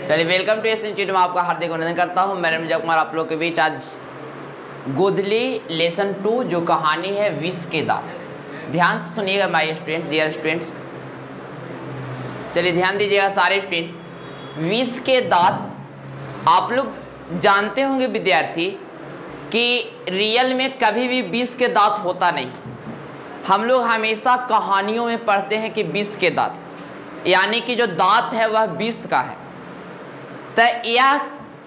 चलिए, welcome to S institute में आपका हार्दिक अभिनंदन करता हूँ। मेरे विजय कुमार आप लोग के बीच आज गोधली लेसन 2 जो कहानी है विष के दांत। ध्यान से सुनिएगा माय स्टूडेंट, डियर स्टूडेंट्स। चलिए ध्यान दीजिएगा सारे स्टूडेंट। विष के दांत आप लोग जानते होंगे विद्यार्थी कि रियल में कभी भी विष के दांत होता नहीं। हम लोग हमेशा कहानियों में पढ़ते हैं कि विष के दांत, यानी कि जो दांत है वह विष का है। तो यह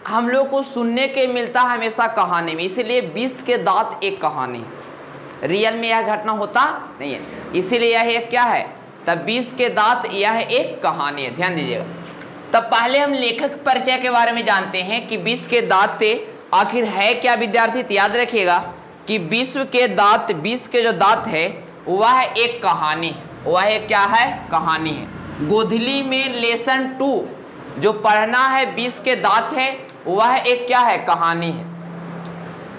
हम लोग को सुनने के मिलता है हमेशा कहानी में, इसीलिए विष के दांत एक कहानी है। रियल में यह घटना होता नहीं है, इसीलिए यह एक क्या है, तब विष के दांत यह एक कहानी है। ध्यान दीजिएगा। तब पहले हम लेखक परिचय के बारे में जानते हैं कि विष के दांत थे आखिर है क्या विद्यार्थी। तो याद रखिएगा कि विश्व के दांत, विष के जो दांत है वह एक कहानी है, वह एक क्या है, कहानी है। गोधली में लेसन 2 जो पढ़ना है विष के दांत है वह एक क्या है, कहानी है।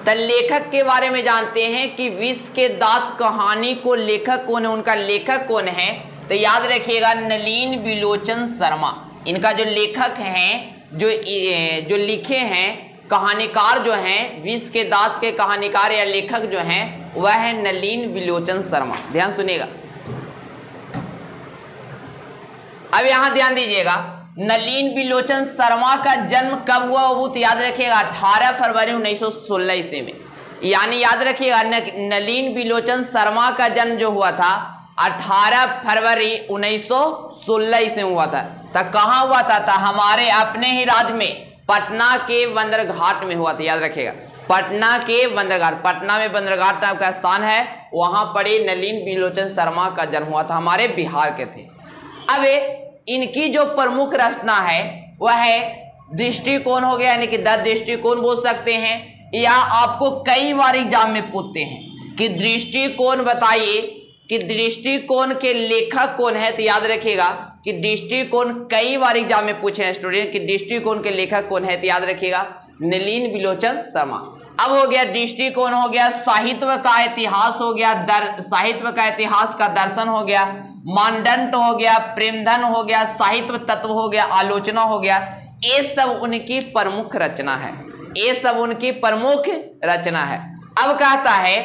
तो लेखक के बारे में जानते हैं कि विष के दांत कहानी को लेखक कौन है, उनका लेखक कौन है। तो याद रखिएगा नलिन विलोचन शर्मा, इनका जो लेखक हैं, जो लिखे हैं, कहानीकार जो हैं, विष के दांत के कहानीकार या लेखक जो हैं वह है नलिन विलोचन शर्मा। ध्यान सुनिएगा। अब यहां ध्यान दीजिएगा, नलिन विलोचन शर्मा का जन्म कब हुआ वो तो याद रखिएगा 18 फरवरी 1916 ईस्वी में। यानी याद रखिएगा नलिन विलोचन शर्मा का जन्म जो हुआ था 18 फरवरी 1916 ईस्वी में हुआ था। तो कहाँ हुआ था? हमारे अपने ही राज्य में पटना के बंदरघाट में हुआ था। याद रखिएगा पटना के बंदरघाट, पटना में बंदरघाट नाम का स्थान है, वहां पर नलिन विलोचन शर्मा का जन्म हुआ था, हमारे बिहार के थे। अब इनकी जो प्रमुख रचना है वह है दृष्टिकोण हो गया, यानी कि 10 दृष्टिकोण बोल सकते हैं, या आपको कई बार एग्जाम में पूछते हैं कि दृष्टिकोण बताइए कि दृष्टिकोण के लेखक कौन है। तो याद रखिएगा कि दृष्टिकोण कई बार एग्जाम में पूछे हैं स्टूडेंट कि दृष्टिकोण के लेखक कौन है। तो याद रखिएगा नलिन विलोचन शर्मा। अब हो गया दृष्टिकोण, हो गया साहित्य का इतिहास, हो गया साहित्य का इतिहास का दर्शन, हो गया मानदंड, हो गया प्रेमधन, हो गया साहित्य तत्व, हो गया आलोचना, हो गया। ये सब उनकी प्रमुख रचना है, ये सब उनकी प्रमुख रचना है। अब कहता है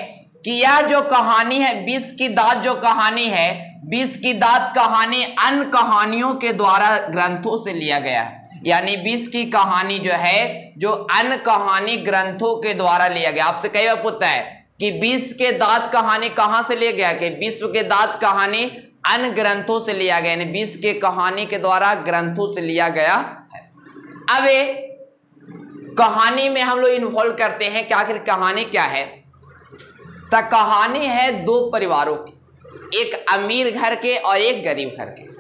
कि यह जो कहानी है विष की दांत जो कहानी है, विष की दांत कहानी अन्य कहानियों के द्वारा ग्रंथों से लिया गया है। यानी विष की कहानी जो है जो अन्य कहानी ग्रंथों के द्वारा लिया गया। आपसे कई बार पूछता है कि विष के दांत कहानी कहां से लिया गया, कि विश्व के दांत कहानी अन्य ग्रंथों से लिया गया, यानी विष के कहानी के द्वारा ग्रंथों से लिया गया है। अब कहानी में हम लोग इन्वॉल्व करते हैं कि आखिर कहानी क्या है। तो कहानी है 2 परिवारों की, एक अमीर घर के और एक गरीब घर के।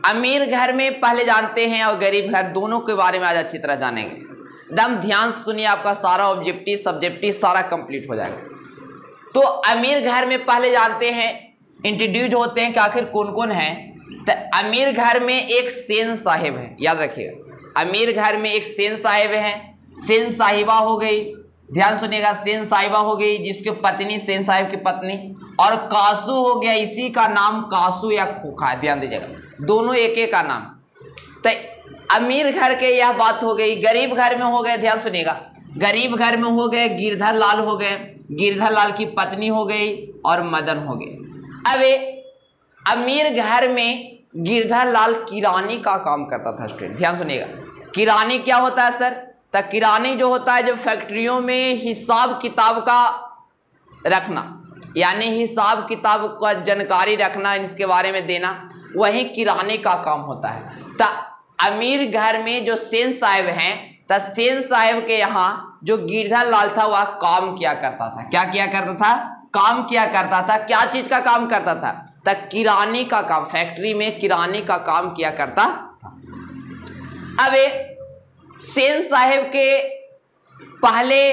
अमीर घर में पहले जानते हैं और गरीब घर, दोनों के बारे में आज अच्छी तरह जानेंगे। एकदम ध्यान से सुनिए, आपका सारा ऑब्जेक्टिव सब्जेक्टिव सारा कंप्लीट हो जाएगा। तो अमीर घर में पहले जानते हैं, इंट्रोड्यूस होते हैं कि आखिर कौन कौन है। तो अमीर घर में एक सेन साहिब है। याद रखिएगा अमीर घर में एक सेन साहिब है, सेन साहिबा हो गई। ध्यान सुनिएगा, सेन साहिबा हो गई जिसकी पत्नी सेन साहिब की पत्नी, और कासू हो गया, इसी का नाम कासू या खोखा है। ध्यान दीजिएगा दोनों एक एक का नाम। तो अमीर घर के यह बात हो गई। गरीब घर में हो गए, ध्यान सुनिएगा, गरीब घर में हो गए गिरधर लाल हो गए, गिरधर लाल की पत्नी हो गई और मदन हो गए। अब अमीर घर में गिरधर लाल किरानी का काम करता था स्टूडेंट। ध्यान सुनिएगा किरानी क्या होता है सर? तो किरानी जो होता है जो फैक्ट्रियों में हिसाब किताब का रखना, यानी हिसाब किताब का जानकारी रखना, इसके बारे में देना, वही किराने का काम होता है। तो अमीर घर में जो सेन साहिब हैं, तो सेन साहिब के यहाँ जो गिरधर लाल था वह काम किया करता था। क्या किया करता था? काम किया करता था। क्या चीज का काम करता था? तो किराने का काम, फैक्ट्री में किराने का काम किया करता था। अब सेन साहिब के पहले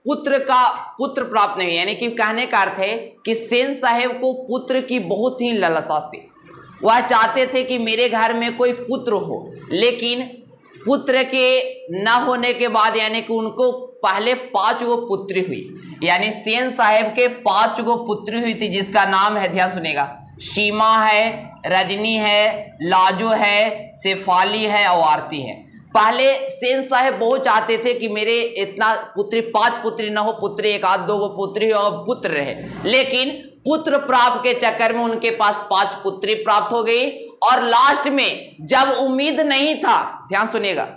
पुत्र प्राप्त नहीं, यानी कि कहने का अर्थ है कि सेन साहिब को पुत्र की बहुत ही लालसा थी। वह चाहते थे कि मेरे घर में कोई पुत्र हो, लेकिन पुत्र के न होने के बाद, यानी कि उनको पहले 5 गो पुत्री हुई, यानी सेन साहिब के 5 गो पुत्री हुई थी, जिसका नाम है, ध्यान सुनेगा, सीमा है, रजनी है, लाजो है, शेफाली है और आरती है। पहले सेन साहेब बहुत चाहते थे कि मेरे इतना पुत्री 5 पुत्री न हो, पुत्री 1 आध 2 पुत्री हो और पुत्र रहे, लेकिन पुत्र प्राप्त के चक्कर में उनके पास 5 पुत्री प्राप्त हो गई। और लास्ट में जब उम्मीद नहीं था, ध्यान सुनिएगा,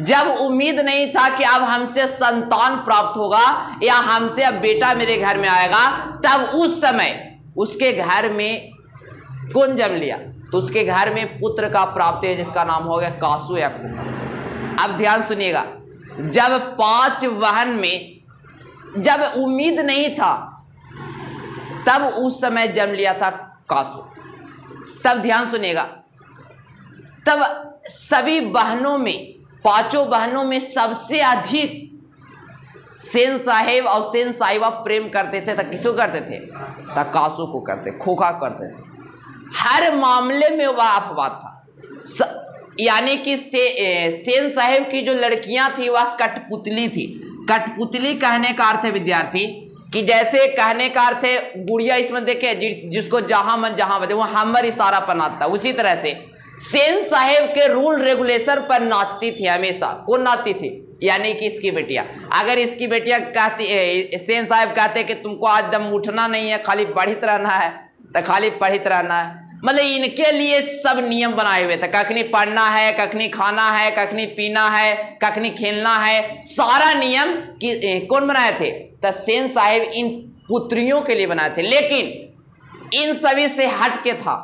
जब उम्मीद नहीं था कि अब हमसे संतान प्राप्त होगा या हमसे अब बेटा मेरे घर में आएगा, तब उस समय उसके घर में कौन जन्म लिया? तो उसके घर में पुत्र का प्राप्त है जिसका नाम हो गया कासू या खोका। अब ध्यान सुनिएगा, जब 5 वहन में जब उम्मीद नहीं था तब उस समय जन्म लिया था कासू। तब ध्यान सुनिएगा, तब सभी बहनों में 5 बहनों में सबसे अधिक सेन साहेब और सेन साहिबा प्रेम करते थे। तो किसको करते थे? तो कासू को करते, खोखा करते थे। हर मामले में वह अपवाद था। यानी कि सेन साहेब की जो लड़कियां थी वह कठपुतली थी। कठपुतली कहने का अर्थ है विद्यार्थी कि जैसे कहने का अर्थ है गुड़िया, इसमें देखे जिसको जहां मन जहां बजे वो हमर इशारा पर नाचता, उसी तरह से सेन साहेब के रूल रेगुलेशन पर नाचती थी हमेशा। कौन नाचती थी? यानी कि इसकी बेटियां। अगर इसकी बेटियां कहती, सेन साहेब कहते कि तुमको आज दम उठना नहीं है, खाली पढ़ित रहना है, तो खाली पढ़ित रहना है। मतलब इनके लिए सब नियम बनाए हुए थे, कखनी पढ़ना है, कखनी खाना है, कखनी पीना है, कखनी खेलना है, सारा नियम कौन बनाए थे? तो सेन साहेब इन पुत्रियों के लिए बनाए थे। लेकिन इन सभी से हट के था,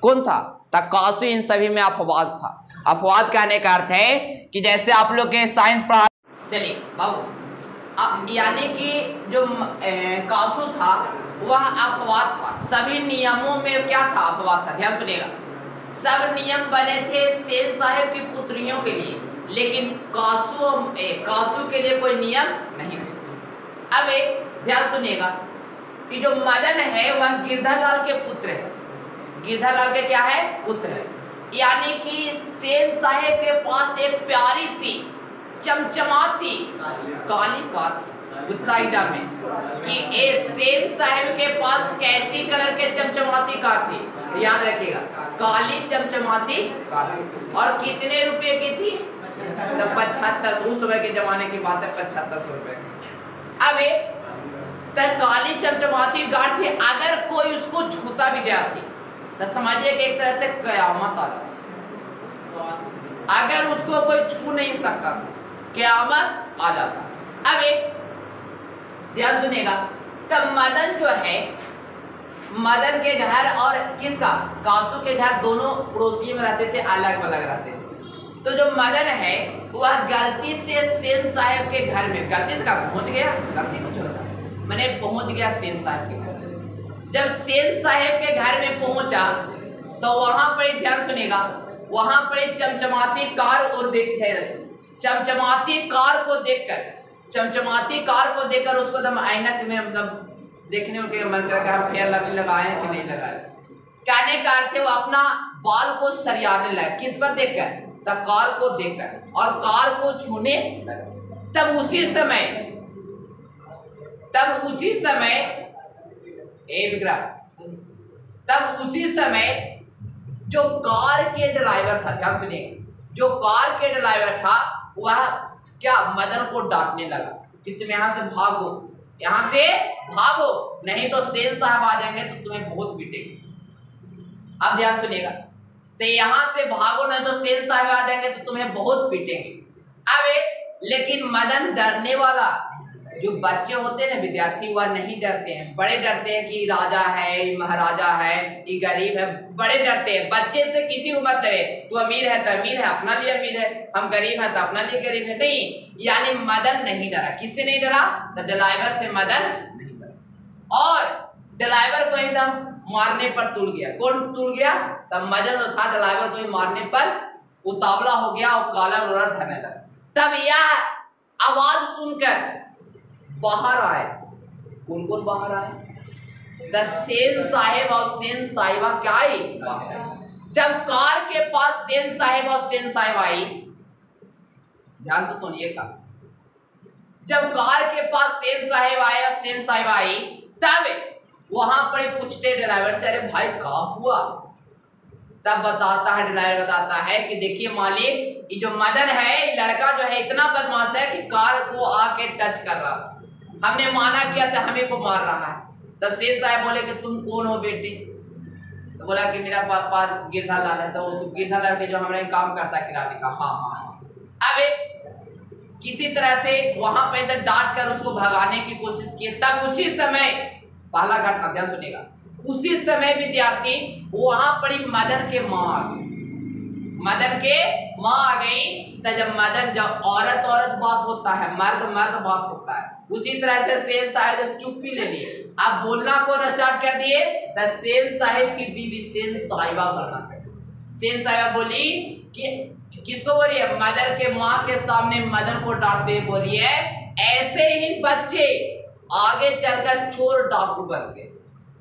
कौन था? तो कासू इन सभी में अपवाद था। अपवाद कहने का अर्थ है कि जैसे आप लोग के साइंस पढ़ा, चलिए बाबू, यानी कि जो कासू था वह अपवाद था। सभी नियमों में क्या था? अपवाद था। ध्यान सुनिएगा, सब नियम बने थे सेन साहेब की पुत्रियों के लिए, लेकिन कासू के लिए कोई नियम नहीं थे। अब ध्यान सुनिएगा कि जो मदन है वह गिरधरलाल के पुत्र है। गिरधरलाल के क्या है? पुत्र है। यानी कि सेन साहेब के पास एक प्यारी सी चमचमाती काली कार कुत्ता एग्जाम में कि सेन साहेब के पास कैसी कलर के चमचमाती कार थी? याद रखिएगा, काली चमचमाती कार। और कितने रुपए की थी? 75। उस समय के जमाने की बात है, 7500 रुपए। अब तक काली चमचमाती कार थी। अगर कोई उसको छूता विद्यार्थी तो समझिए कि एक तरह से कयामत आ जाती। अगर उसको कोई छू नहीं सकता था, कयामत आ जाता। अब ध्यान सुनिएगा, तब मदन जो है, मदन के घर और किसका? कासू के घर दोनों पड़ोसी में रहते थे, अलग अलग रहते थे। तो जो मदन है वह गलती से सेन साहेब के घर में, गलती से पहुंच गया, गलती कुछ होता मैंने पहुंच गया सेन साहेब के घर। जब सेन साहेब के घर में पहुंचा तो वहां पर ध्यान सुनिएगा, वहां पर चमचमाती कार और चमचमाती कार को देखकर उसको दम ऐनक में मतलब देखने में मन कर हम फेयर लवली लगाए हैं कि नहीं लगाए। कहने का अर्थ है वो अपना बाल को सरियाने लगा। किस पर देखकर? तो कार को देखकर, और कार को छूने लगा। तब उसी समय जो कार के ड्राइवर था, ध्यान सुनिए, जो कार के ड्राइवर था वह क्या मदन को डांटने लगा कि तुम यहाँ से भागो, नहीं तो सेन साहब आ जाएंगे तो तुम्हें बहुत पीटेंगे। अब ध्यान सुनिएगा, तो यहाँ से भागो नहीं तो सेन साहब आ जाएंगे तो तुम्हें बहुत पीटेंगे। अब लेकिन मदन डरने वाला, जो बच्चे होते हैं ना विद्यार्थी, वह नहीं डरते हैं। बड़े डरते हैं कि राजा है, महाराजा है, ये गरीब है, बड़े डरते हैं। बच्चे से किसी को मत डरे, तू अमीर है तो अमीर है, अपना लिए अमीर है, हम गरीब हैं तो अपना लिए गरीब है, नहीं। यानी मदन नहीं डरा। किससे नहीं डरा? तो ड्राइवर से मदन नहीं डरा। और ड्राइवर को एकदम मारने पर तुल गया। कौन तुल गया? तब मदन जो था ड्राइवर को ही मारने पर उतावला हो गया और काला रोड़ा धरने लगा। तब यह आवाज सुनकर बाहर आए। कौन कौन बाहर आए? द सेन साहेब और सेन साहिबा क्या आई? जब कार के पास सेन साहेब और सेन साहिबा आई, ध्यान से सुनिएगा, जब कार के पास सेन साहेब आए और सेन साहिबा आई, तब वहां पर पूछते ड्राइवर से, अरे भाई क्या हुआ? तब बताता है, डिलायर बताता है कि देखिए मालिक, ये जो मदन है, लड़का जो है इतना बदमाश है कि कार को आके टच कर रहा था, हमने माना किया था, हमें को मार रहा है। तब सेठ साहब बोले कि तुम कौन हो बेटे? तो बोला कि मेरा पापा गिरधा लाल है। तो वो गिरधा लाल के जो हमारे काम करता है किराने का। हाँ हाँ। अब किसी तरह से वहां पे से डांट कर उसको भगाने की कोशिश की। तब उसी समय पहला घटना ध्यान सुनिएगा, उसी समय विद्यार्थी वहां पर ही मदन के माँ आ गई। मदन के माँ आ गई। तो जब मदन, जब औरत औरत बात होता है, मर्द मर्द बात होता है, उसी तरह से सेन साहब जब चुप्पी ले लिए, अब बोलना को स्टार्ट कर दिए। तो सेन साहब की बीवी सेन साहिबा बोलना कर, सेन साहिबा बोली कि किसको बोल रही है? मदन के माँ के सामने मदन को डांटते हुए बोल रही है, ऐसे ही बच्चे आगे चलकर चोर डाकू बनते।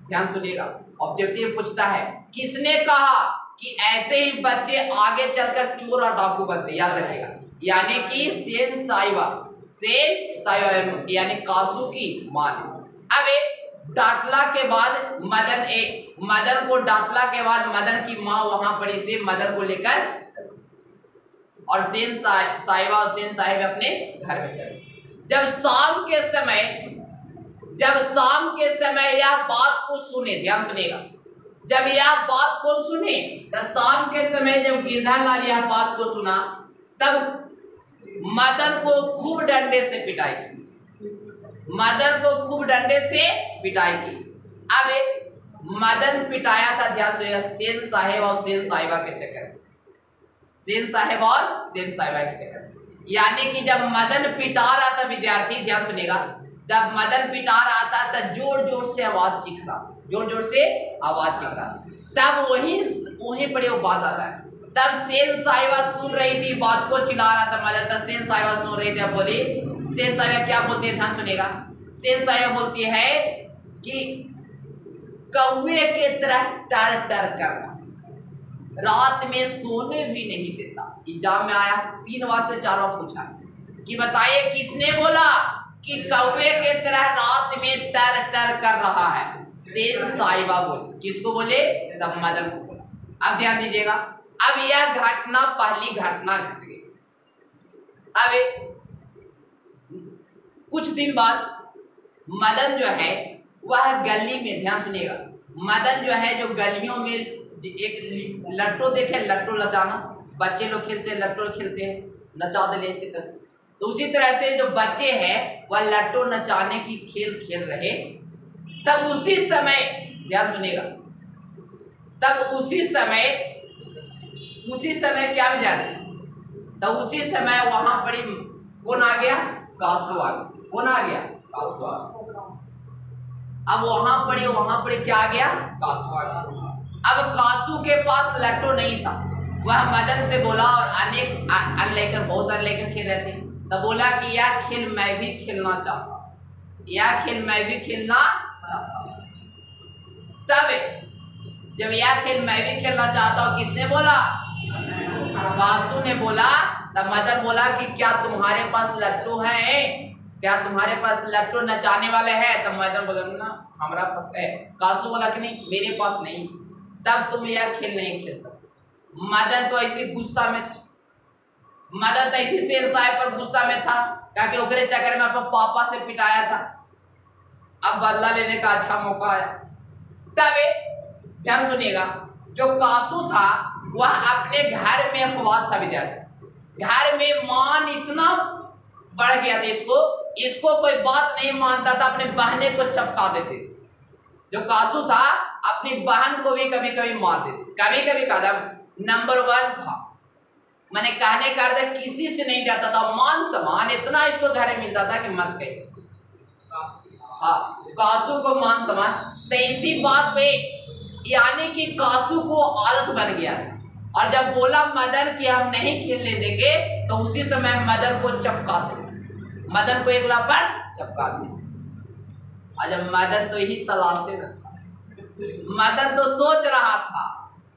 ध्यान सुनिएगा, ऑब्जेक्टिव पूछता है किसने कहा कि ऐसे ही बच्चे आगे चलकर चोर और डाकू बनते, याद रखिएगा। यानी कि सेन साहिबा यानी कासू की मां ने। अब डांटला के बाद मदन को डांटला के बाद मदन की माँ वहां पड़ी से मदन को लेकर और सेन साहिबा और सेन साहिब अपने घर में चले। जब शाम के समय यह बात को सुने, ध्यान सुनिएगा, जब यह बात को सुने, तो शाम के समय जब गिरधा लाल यह बात को सुना, तब मदन को खूब डंडे से पिटाई की। मदन को खूब डंडे से पिटाई की। अब मदन पिटाया था, ध्यान सुनिएगा, सेन साहेब और सेन साहिबा के चक्कर, सेन साहेब और सेन साहिबा के चक्कर। यानी कि जब मदन पिटा रहा था विद्यार्थी, ध्यान सुनिएगा, जब मदन पिटा रहा था तब जोर जोर से आवाज चीख रहा, जोर जोर से आवाज चीख रहा। तब वहीं पर वो बात आता है। तब सेन साहिबा सुन रही थी, बात को चिल्ला रहा था मदन, तब सेन साहिबा सुन रही थी। अब बोली, सेन साहिबा क्या बोलती है, ध्यान सुनिएगा। सेन साहिबा बोलती है कि कौवे के तरह टर टर करना, रात में सोने भी नहीं देता। एग्जाम में आया 3 बार से 4 बार पूछा कि बताइए किसने बोला कि कौवे के तरह रात में टर टर कर रहा है? सेन साहिबा बोली। किसको बोले? तब मदन को बोला। अब ध्यान दीजिएगा, अब यह घटना, पहली घटना घट गई। अब कुछ दिन बाद मदन जो है वह गली में, ध्यान सुनिएगा, मदन जो है जो गलियों में एक लट्टो देखे, लट्टो लचाना, बच्चे लोग खेलते हैं, लट्टो खेलते हैं, नचा दे ऐसे कर। तो उसी तरह से जो बच्चे हैं वह लट्टो नचाने की खेल खेल रहे। तब उसी समय, ध्यान सुनिएगा, तब उसी समय क्या हो जाती, तब उसी समय वहां पर कौन आ गया? कासू आ गया। कौन आ गया? कासू आ गया। अब वहां पर क्या आ गया? कासू आ गया। अब कासू के पास लट्टो नहीं था, वह मदन से बोला, और अनेक लेकर बहुत सारे लेकर खेल रहे थे। तब बोला कि यह खेल मैं भी खेलना चाहता, यह खेल मैं भी खेलना चाहता। तब जब यह खेल मैं भी खेलना चाहता हूँ, किसने बोला? कासू ने बोला। तब मदन बोला कि क्या तुम्हारे पास लट्टू है? क्या तुम्हारे पास लट्टू नचाने वाले हैं? तब मदन बोला ना हमारा पास है। कासू बोला कि नहीं, मेरे पास नहीं। तब तुम यह खेल नहीं खेल सकते। मदन तो ऐसे गुस्सा में था, मदन तो ऐसी सेन साहिब पर गुस्सा में था, क्योंकि ओकरे चक्कर में अपने पापा से पिटाया था। अब बदला लेने का अच्छा मौका आया। तब ध्यान सुनिएगा, जो कासू था वह अपने घर में अखबार था विद्यार्थी, घर में मान इतना बढ़ गया था, इसको कोई बात नहीं मानता था, अपने बहने को चपका देते। जो कासू था अपनी बहन को भी कभी कभी मार देते, कभी कभी कदम नंबर 1 था, मैंने कहने का अर्थ किसी से नहीं डरता था, मान सम्मान इतना इसको घर में मिलता था कि मत कहिए। हाँ, कासू को मान सम्मान। तो इसी बात पे यानी कि कासू को आदत बन गया था, और जब बोला मदन कि हम नहीं खेलने देंगे, तो उसी समय मदन को चपका दे, मदन को एक लापड़ चपका दे। और जब मदन तो यही तलाशे में था, मदन तो सोच रहा था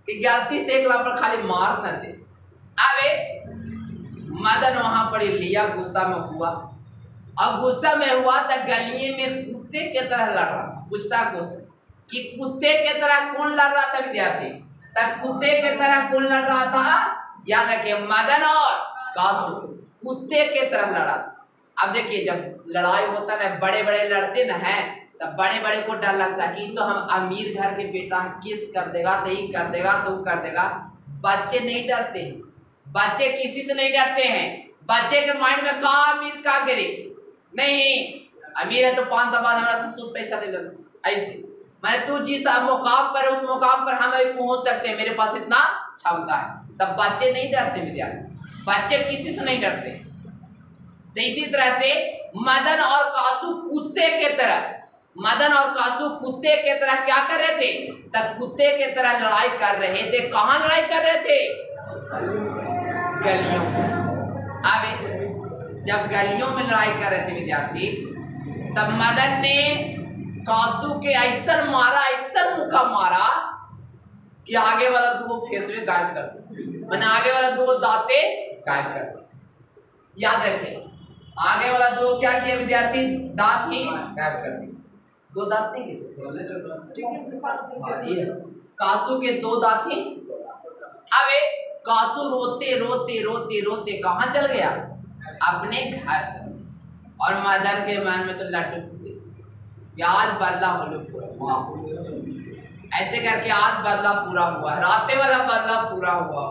कि गलती से एक लापड़ खाली मार न दे। अब मदन वहां पर लिया, गुस्सा में हुआ, और गुस्सा में हुआ तो गलिए में कुत्ते के तरह लड़ रहा। पूछता क्वेश्चन कि कुत्ते के तरह कौन लड़ रहा था विद्यार्थी? तब कुत्ते की तरह कौन लड़ रहा था? याद रखिए, मदन और कासू कुत्ते के तरह लड़ा था। अब देखिए, जब लड़ाई होता ना, बड़े बड़े लड़ते ना है, तब बड़े बड़े को डर लगता कि तो हम अमीर घर के बेटा किस कर देगा, तो ये कर देगा, तो वो कर देगा। बच्चे नहीं डरते हैं, बच्चे किसी से नहीं डरते हैं। बच्चे के माइंड में का अमीर का गरीब नहीं, अमीर है तो 5 साल बाद हमारा से सूद पैसा ले लो, ऐसे मैंने तू जिस मुकाम पर उस मुकाम पर हम अभी पहुंच सकते हैं, मेरे पास इतना क्षमता है। तब बच्चे नहीं डरते विद्यार्थी, बच्चे किसी से नहीं डरते। तो इसी तरह से मदन और कासू कुत्ते के तरह, मदन और कासू कुत्ते के तरह क्या कर रहे थे? तब कुत्ते के तरह लड़ाई कर रहे थे। कहां लड़ाई कर रहे थे? गलियों में। अब जब गलियों में लड़ाई कर रहे थे विद्यार्थी, तब मदन ने कासू के ऐसा मारा, ऐसा मुक्का मारा कि आगे वाला 2 फेस में गायब कर दिया, मैंने आगे वाला 2 दांते गायब कर दिया। याद रखिए, आगे वाला 2 क्या किया विद्यार्थी? दांत ही गायब कर दिए। 2 दांत नहीं थे, कासू के 2 दांत थे। अब कासू रोते रोते रोते रोते कहाँ चल गया? अपने घर चल गया। और मदन के मन में तो लड्डू फूटे, आज बदला हुआ, ऐसे करके आज बदला पूरा हुआ, राते वाला बदला पूरा हुआ।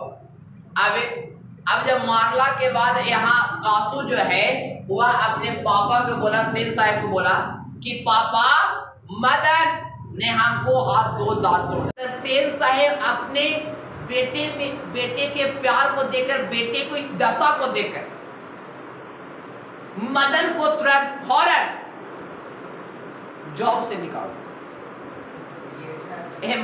अब जब मारला के बाद यहाँ कासू जो है वह अपने पापा को बोला, सेन साहब को बोला कि पापा, मदन ने हमको आज 2 दांत तोड़े। सेन साहब अपने बेटे के प्यार को देकर, बेटे को इस दशा को देकर मदन को तुरंत फौरन जॉब से निकालो।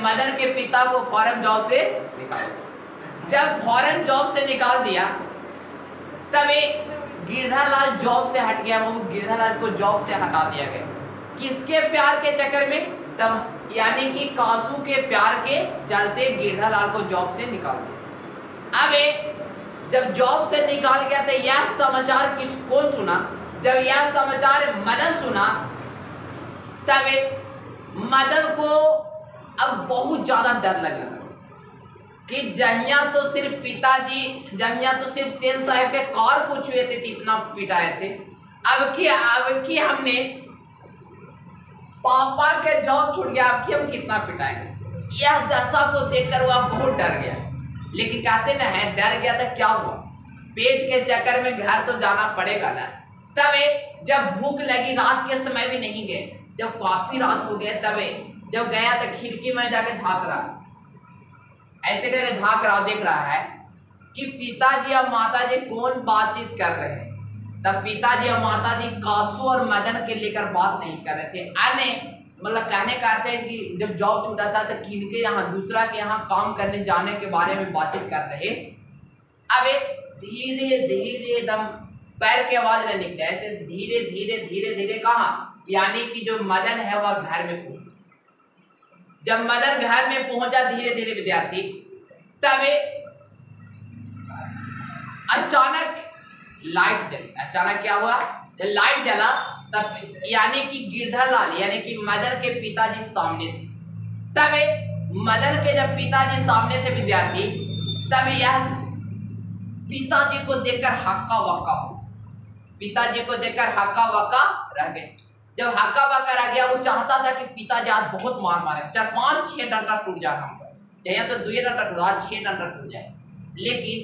मदन के पिता को फौरन जॉब से निकालो। जब फौरन जॉब से निकाल दिया, तब गिरधालाल जॉब से हट गया। वो गिरधालाल को जॉब से हटा दिया गया। किसके प्यार के चक्कर में? तब यानी कि कासू के प्यार के चलते गिरधालाल को जॉब से निकाल दिया। अब जब जॉब से निकाल गया तो यह समाचार कौन सुना? जब यह समाचार मदन सुना, तब मदन को अब बहुत ज्यादा डर लगने लगा कि जहिया तो सिर्फ पिताजी, जहिया तो सिर्फ सेन साहब के कार को छुए थे, इतना पिटाए थे। अब की हमने पापा के जॉब छूट गया, अब की हम कितना पिटाएंगे। यह दशा को देखकर वह बहुत डर गया। लेकिन कहते ना है, डर गया था क्या हुआ? पेट के चक्कर में घर तो जाना पड़ेगा ना। तब जब भूख लगी, रात के समय भी नहीं गए, जब काफी रात हो गए, तब जब गया तो खिड़की में जाके झांक रहा, ऐसे करके झांक रहा, देख रहा है कि पिताजी और माताजी कौन बातचीत कर रहे हैं। तब पिताजी और माताजी कासू और मदन के लेकर बात नहीं कर रहे थे। अन्य मतलब कहने का अर्थ है कि जब जॉब छूटा था तो किनके यहाँ, दूसरा के यहाँ काम करने जाने के बारे में बातचीत कर रहे। अब धीरे धीरे एकदम पैर की आवाज नहीं निकले, ऐसे धीरे धीरे धीरे धीरे कहा, यानी कि जो मदन है वह घर में पहुंचा। जब मदन घर में पहुंचा धीरे धीरे विद्यार्थी, तब अचानक लाइट जली। अचानक क्या हुआ? जब लाइट जला तब यानी कि गिरधालाल यानी कि मदन के पिताजी सामने थे। तब मदन के जब पिताजी सामने थे विद्यार्थी, तब यह पिताजी को देखकर हक्का बक्का, पिताजी को देखकर हक्का बक्का रह गए। जब हक्का बक्का रह गया, वो चाहता था कि पिताजी आज बहुत मार मारे, 4, 5, 6 डंडा टूट जाए हमको, चाहिए तो 2 डंडा टूटा, आज 6 डंडा टूट जाए। लेकिन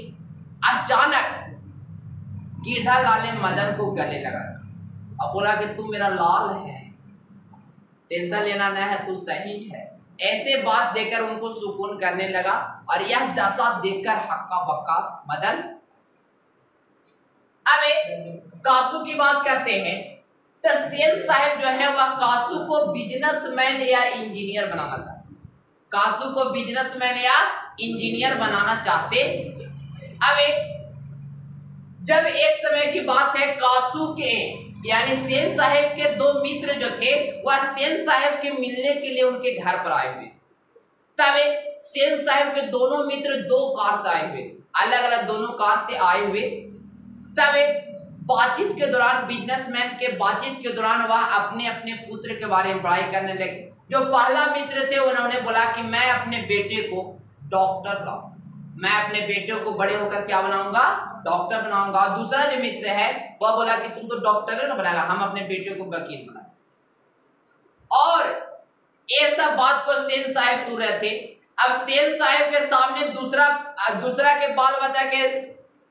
अचानक गिरधालाल ने मदन को गले लगाया और बोला कि तू मेरा लाल है, टेंशन लेना नहीं है, तू सही है। ऐसे बात देकर उनको सुकून करने लगा। और यह दशा देखकर हक्का बक्का मदन। अब कासू की बात करते हैं तो सेन साहब जो है वह कासू को बिजनेसमैन या इंजीनियर बनाना चाहते, कासू को बिजनेसमैन या इंजीनियर बनाना चाहते। अब जब एक समय की बात है, कासू के यानी सेन साहब के 2 मित्र जो थे वह सेन साहब के मिलने के लिए उनके घर पर आए हुए। तब सेन साहब के दोनों मित्र 2 कार से आए हुए, अलग अलग दोनों कार से आए हुए। तब बातचीत के दौरान, बिजनेसमैन के बातचीत के दौरान वह अपने अपने पुत्र के बारे में बड़ाई करने लगे। जो पहला मित्र थे उन्होंने बोला कि मैं अपने बेटे को डॉक्टर बनाऊंगा, मैं अपने बेटे को बड़े होकर क्या बनाऊंगा, डॉक्टर बनाऊंगा। और दूसरा जो मित्र है वह बोला कि तुम तो डॉक्टर है ना बनाएगा, हम अपने बेटे को वकील बनाएंगे। और ये सब बात को सेन साहब सुन रहे थे। अब सेन साहब के सामने दूसरा के बाल बच्चा के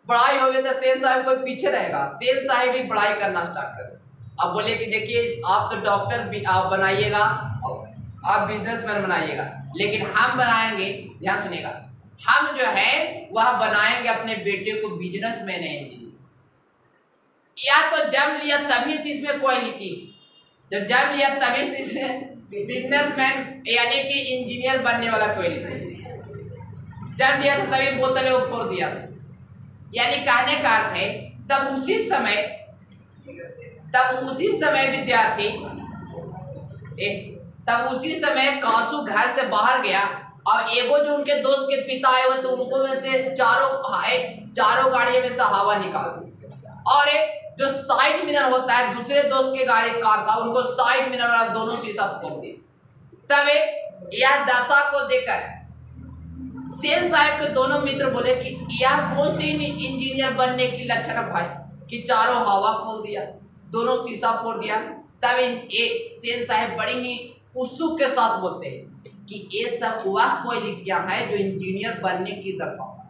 पढ़ाई हो गई तो सेन साहब कोई पीछे रहेगा, सेन साहब भी पढ़ाई करना स्टार्ट कर। अब बोले कि देखिए आप तो डॉक्टर भी आप बनाइएगा, आप बिजनेसमैन बनाइएगा, लेकिन हम बनाएंगे, ध्यान सुनिएगा, हम जो है वह बनाएंगे अपने बेटे को बिजनेसमैन इंजीनियर। या तो जन्म लिया तभी से इसमें क्वालिटी, जब जन्म लिया तभी से इसमें बिजनेसमैन यानी कि इंजीनियर बनने वाला क्वालिटी, जन्म लिया था तभी बोतलें ऊपर दिया, यानी कहने का अर्थ है तब उसी समय विद्यार्थी तब उसी समय कासू घर से बाहर गया और एगो जो उनके दोस्त के पिता आए हुए तो उनको में से चारों गाड़ियों में से हवा निकाल दी, और जो साइड मिरर होता है दूसरे दोस्त के गाड़ी कार था उनको साइड मिरर वाला दोनों शीशा तोड़ दिया। तब यह दशा को देखकर सेन साहब के दोनों मित्र बोले कि यह कौन सी इंजीनियर बनने की लक्षण है भाई, कि चारों हवा खोल दिया, दोनों शीशा फोड़ दिया। तब सेन साहब बड़ी ही उत्सुक के साथ बोलते हैं कि ये सब वह क्वालिटियां हैं जो इंजीनियर बनने की दर्शाता है।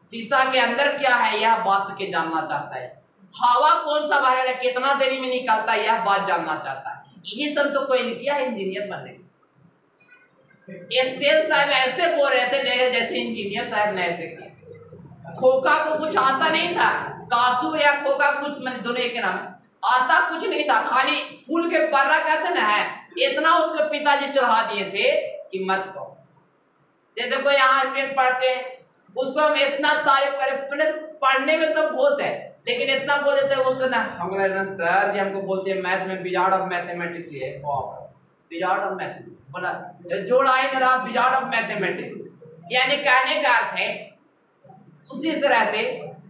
शीशा के अंदर क्या है यह बात के जानना चाहता है, हवा कौन सा बाहर है कितना देरी में निकलता है यह बात जानना चाहता है। यही सब तो क्वालिटियां है इंजीनियर बनने की। सेन साहब ऐसे बोल रहे थे जैसे इंजीनियर साहब ने ऐसे किया। खोखा को कुछ आता नहीं था, कासू या खोखा कुछ मैंने दोनों एक नाम है, आता कुछ नहीं था, खाली फूल के पर्रा कहते ना है इतना उसके पिताजी चढ़ा दिए थे कि मत कहो। जैसे कोई यहाँ स्टूडेंट पढ़ते हैं उसको हम इतना तारीफ करें, पढ़ने में तो बहुत है लेकिन इतना बोल देते हैं उसको ना, हमको सर जी हमको बोलते हैं मैथ में बिजार्ड ऑफ मैथमेटिक्स है, बिजार्ड ऑफ मैथमेटिक्स बोला जोड़ आए ना बिजार्ड ऑफ मैथमेटिक्स, यानी कहने का अर्थ है उसी तरह से,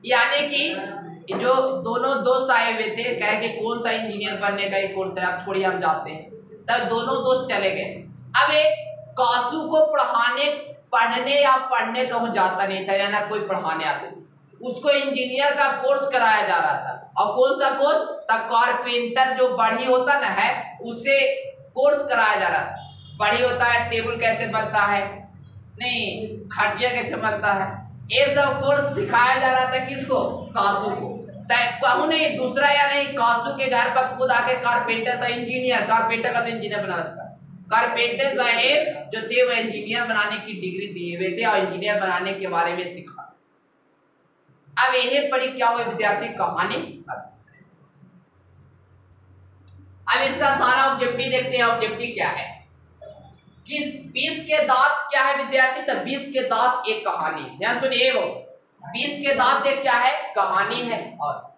यानी कि जो दोनों दोस्त आए हुए थे कहे कि कौन सा इंजीनियर बनने का एक कोर्स है, आप छोड़िए हम जाते हैं। तब दोनों दोस्त चले गए। अब एक कासू को पढ़ने या पढ़ने का वो जाता नहीं था, ना कोई पढ़ाने आते थे, उसको इंजीनियर का कोर्स कराया जा रहा था। और कौन सा कोर्स था, कारपेंटर जो बढ़ी होता ना है उससे कोर्स कराया जा रहा था। बढ़ी होता है टेबल कैसे बनता है, नहीं खटिया कैसे बनता है, ये सब कोर्स सिखाया जा रहा था किसको, कासू को। कहूँ नहीं दूसरा या नहीं, कासू के घर पर खुद आके कारपेंटर सा इंजीनियर, कारपेंटर का तो इंजीनियर बना सकता, कारपेंटर साहेब जो थे वो इंजीनियर बनाने की डिग्री दिए हुए थे और इंजीनियर बनाने के बारे में सिखा। अब यही पढ़ी क्या हुआ विद्यार्थी कहानी। अब इसका सारा ऑब्जेक्टिव देखते हैं। ऑब्जेक्टिव क्या है कि 20 के दांत क्या है विद्यार्थी, तो 20 के दांत एक कहानी, ध्यान सुनिए वो 20 के दांत एक क्या है, कहानी है। और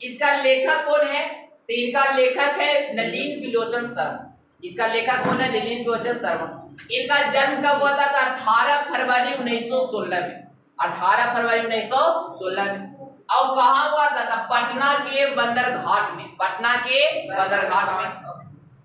इसका लेखक कौन है, तो इनका लेखक है नलिन बिलोचन शर्मा। इसका लेखक कौन है, नलिन बिलोचन शर्मा। इनका जन्म कब हुआ था, 18 फरवरी 1916 में, 18 फरवरी 1916 में। और कहाँ हुआ था, पटना के बंदरघाट में, पटना के बंदरघाट में।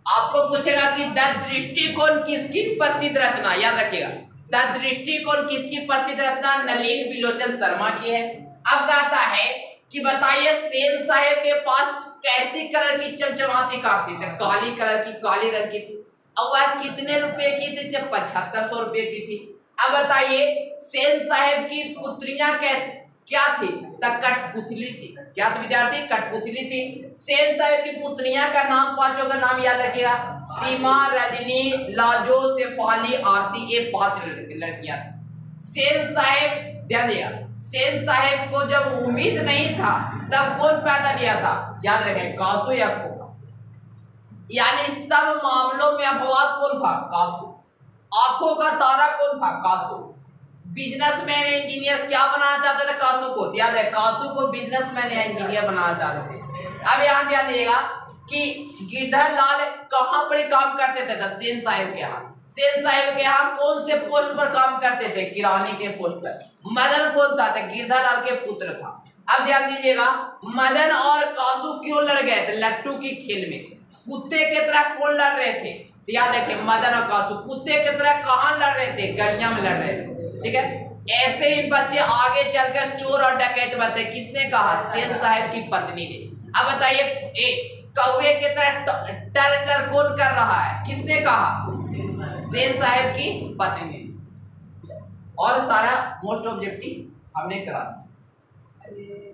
आपको पूछेगा कि द दृष्टिकोण किसकी प्रसिद्ध रचना, याद रखिएगा द दृष्टिकोण किसकी प्रसिद्ध रचना, नलिन बिलोचन शर्मा की है। अब कहता है कि बताइए सेन साहब के पास कैसी कलर की चमचमाती कार थी, काली कलर की, काली रंग की थी, और वह कितने रुपए की थी, 7500 रुपए की थी। अब बताइए सेन साहब की पुत्रियां कैसी क्या थी, कठपुतली थी। क्या थी विद्यार्थी, कठपुतली थी। सेन साहब की पुत्रियां का नाम, पांचों का नाम याद रखिएगा, सीमा, रजनी, लाजो, शेफाली, आरती, ये 5 लड़कियां थी। सेन साहब ध्यान दिया, सेन साहब को जब उम्मीद नहीं था तब कौन पैदा लिया था, याद रखें कासू या खोखा। यानी सब मामलों में अपवाद कौन था, कासू। आंखों का तारा कौन था, कासू। बिजनेसमैन इंजीनियर क्या बनाना चाहते थे, कासू को, याद है कासू को बिजनेसमैन या इंजीनियर बनाना चाहते थे। अब यहाँ ध्यान दीजिएगा कि गिरधर लाल कहाँ पर काम करते थे, सेन साहब के यहाँ। सेन साहब के यहाँ कौन से पोस्ट पर काम करते थे, किरानी के पोस्ट पर। मदन कौन था, गिरधर लाल के पुत्र था। अब ध्यान दीजिएगा मदन और कासू क्यों लड़ गए थे, लट्टू की खेल में। कुत्ते की तरह कौन लड़ रहे थे, तो याद रखिए मदन और कासू कुत्ते की तरह कहाँ लड़ रहे थे, गलियां में लड़ रहे थे। ठीक है, ऐसे ही बच्चे आगे चलकर चोर और डकैत बनते। किसने कहा? सेन साहब की पत्नी ने। अब बताइए कौवे की तरह टर टर कौन कर रहा है? किसने कहा? सेन साहब की पत्नी ने। और सारा मोस्ट ऑब्जेक्टिव हमने करा दिया।